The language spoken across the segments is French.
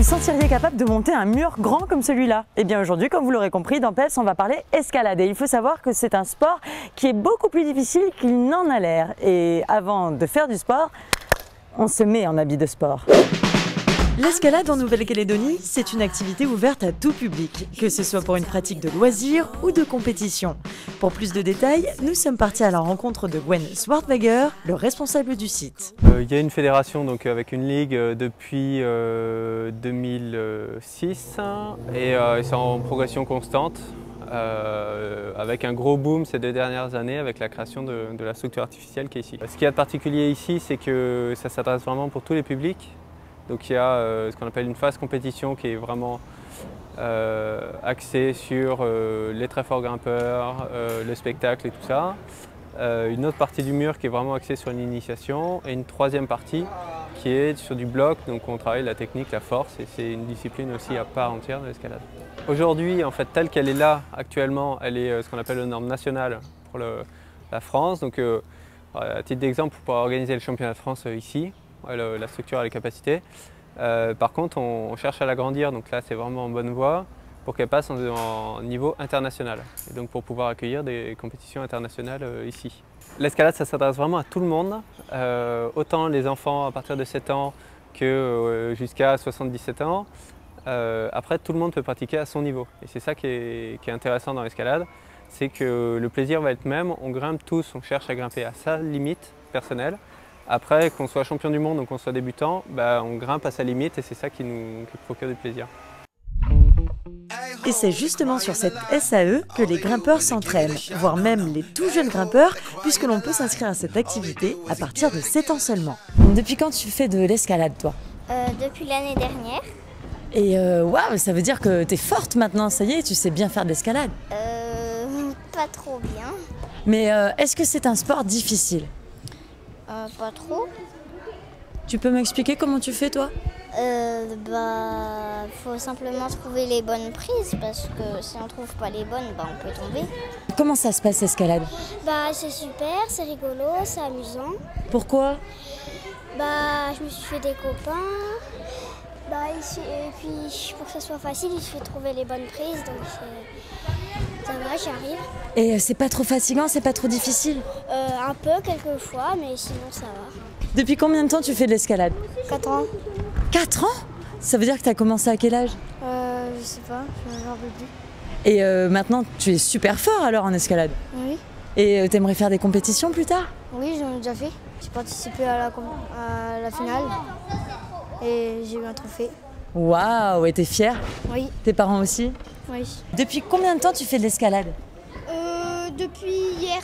sentiriez capable de monter un mur grand comme celui-là? Eh bien aujourd'hui, comme vous l'aurez compris, dans PEPS, on va parler escalade. Et il faut savoir que c'est un sport qui est beaucoup plus difficile qu'il n'en a l'air. Et avant de faire du sport, on se met en habit de sport. L'escalade en Nouvelle-Calédonie, c'est une activité ouverte à tout public, que ce soit pour une pratique de loisir ou de compétition. Pour plus de détails, nous sommes partis à la rencontre de Gwen Swartwager, le responsable du site. Il y a une fédération donc, avec une ligue depuis 2006 et c'est en progression constante. Avec un gros boom ces 2 dernières années avec la création de la structure artificielle qui est ici. Ce qu'il y a de particulier ici, c'est que ça s'adresse vraiment pour tous les publics. Donc il y a ce qu'on appelle une phase compétition qui est vraiment axée sur les très forts grimpeurs, le spectacle et tout ça. Une autre partie du mur qui est vraiment axée sur l'initiation et une troisième partie qui est sur du bloc, donc on travaille la technique, la force et c'est une discipline aussi à part entière de l'escalade. Aujourd'hui, en fait, telle qu'elle est là actuellement, elle est ce qu'on appelle une norme nationale pour la France. Donc à titre d'exemple, pour pouvoir organiser le championnat de France ici, la structure a les capacités. Par contre, on cherche à l'agrandir, donc là c'est vraiment en bonne voie pour qu'elle passe en niveau international et donc pour pouvoir accueillir des compétitions internationales ici. L'escalade, ça s'adresse vraiment à tout le monde, autant les enfants à partir de 7 ans que jusqu'à 77 ans. Après, tout le monde peut pratiquer à son niveau et c'est ça qui est intéressant dans l'escalade, c'est que le plaisir va être même, on grimpe tous, on cherche à grimper à sa limite personnelle. Après, qu'on soit champion du monde ou qu'on soit débutant, on grimpe à sa limite et c'est ça qui procure du plaisir. Et c'est justement sur cette SAE que les grimpeurs s'entraînent, voire même les tout jeunes grimpeurs, puisque l'on peut s'inscrire à cette activité à partir de 7 ans seulement. Depuis quand tu fais de l'escalade, toi? Depuis l'année dernière. Et waouh, ça veut dire que t'es forte maintenant, ça y est, tu sais bien faire de l'escalade. Pas trop bien. Mais est-ce que c'est un sport difficile? Pas trop. Tu peux m'expliquer comment tu fais, toi? Faut simplement trouver les bonnes prises parce que si on trouve pas les bonnes, on peut tomber. Comment ça se passe, l'escalade? C'est super, c'est rigolo, c'est amusant. Pourquoi? Je me suis fait des copains. Et puis pour que ça soit facile, il suffit de trouver les bonnes prises, donc ça va, j'y arrive. Et c'est pas trop fatigant, c'est pas trop difficile? Un peu, quelquefois, mais sinon ça va. Depuis combien de temps tu fais de l'escalade? 4 ans. 4 ans? Ça veut dire que tu as commencé à quel âge? Je sais pas, je m'en rappelle plus. Et maintenant, tu es super fort alors en escalade? Oui. Et tu aimerais faire des compétitions plus tard? Oui, j'en ai déjà fait. J'ai participé à la finale et j'ai eu un trophée. Waouh, et t'es fière? Oui. Tes parents aussi? Oui. Depuis combien de temps tu fais de l'escalade? Depuis hier,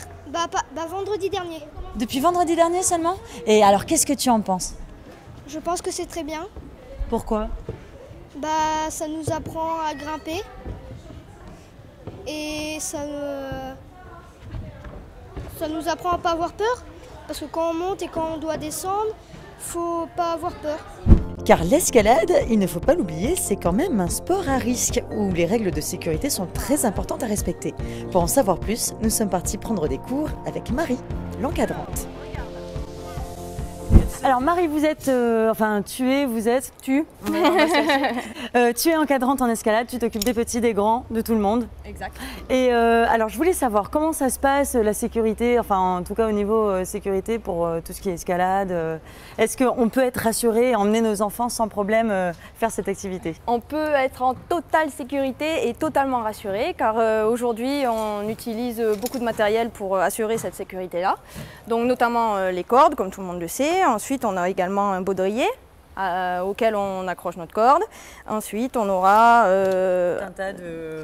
vendredi dernier. Depuis vendredi dernier seulement? Et alors, qu'est-ce que tu en penses? Je pense que c'est très bien. Pourquoi? Ça nous apprend à grimper et ça nous apprend à pas avoir peur parce que quand on monte et quand on doit descendre, faut pas avoir peur. Car l'escalade, il ne faut pas l'oublier, c'est quand même un sport à risque où les règles de sécurité sont très importantes à respecter. Pour en savoir plus, nous sommes partis prendre des cours avec Marie, l'encadrante. Alors Marie, vous êtes, tu es encadrante en escalade, tu t'occupes des petits, des grands, de tout le monde. Exact. Et alors je voulais savoir comment ça se passe, la sécurité, en tout cas au niveau sécurité pour tout ce qui est escalade. Est-ce qu'on peut être rassuré et emmener nos enfants sans problème faire cette activité? On peut être en totale sécurité et totalement rassuré car aujourd'hui on utilise beaucoup de matériel pour assurer cette sécurité-là. Donc notamment les cordes, comme tout le monde le sait. Ensuite on a également un baudrier auquel on accroche notre corde. Ensuite, on aura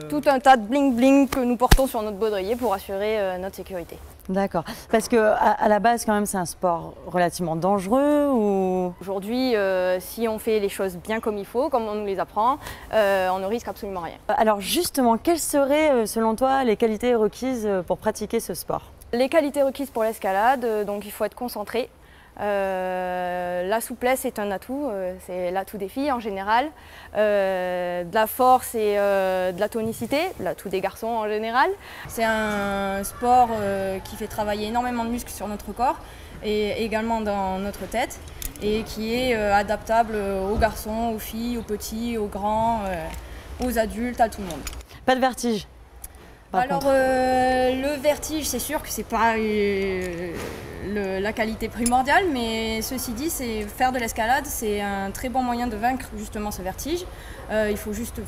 tout un tas de bling-bling que nous portons sur notre baudrier pour assurer notre sécurité. D'accord. Parce qu'à la base, quand même, c'est un sport relativement dangereux ou... Aujourd'hui, si on fait les choses bien comme il faut, comme on nous les apprend, on ne risque absolument rien. Alors justement, quelles seraient, selon toi, les qualités requises pour pratiquer ce sport? Les qualités requises pour l'escalade, donc il faut être concentré. La souplesse est un atout, c'est l'atout des filles en général. De la force et de la tonicité, l'atout des garçons en général. C'est un sport qui fait travailler énormément de muscles sur notre corps et également dans notre tête. et qui est adaptable aux garçons, aux filles, aux petits, aux grands, aux adultes, à tout le monde. Pas de vertige? Alors le vertige, c'est sûr que c'est pas la qualité primordiale, mais ceci dit, faire de l'escalade, c'est un très bon moyen de vaincre justement ce vertige. Il faut juste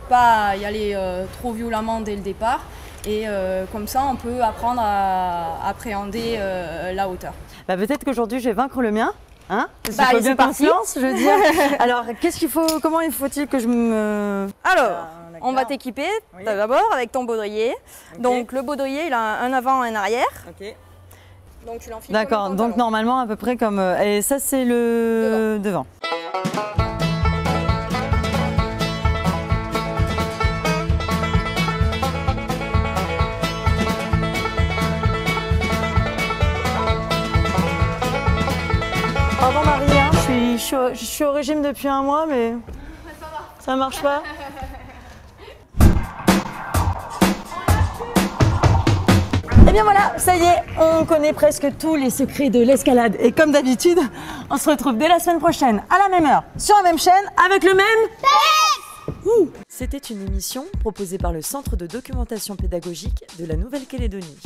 pas y aller trop violemment dès le départ, et comme ça, on peut apprendre à appréhender la hauteur. Bah, peut-être qu'aujourd'hui, je vais vaincre le mien. Hein? Bah, faut bien qu'on parti. se lance, je veux dire. Alors, comment il faut-il que je me... Alors, on va t'équiper d'abord avec ton baudrier. Okay. Donc le baudrier, il a un avant et un arrière. Okay. Donc tu l'enfiles. D'accord, donc normalement à peu près comme... et ça c'est le devant. Pardon Marie, hein, je suis au régime depuis un mois, mais ça marche pas. Et bien voilà, ça y est, on connaît presque tous les secrets de l'escalade. Et comme d'habitude, on se retrouve dès la semaine prochaine, à la même heure, sur la même chaîne, avec le même PF. C'était une émission proposée par le Centre de documentation pédagogique de la Nouvelle-Calédonie.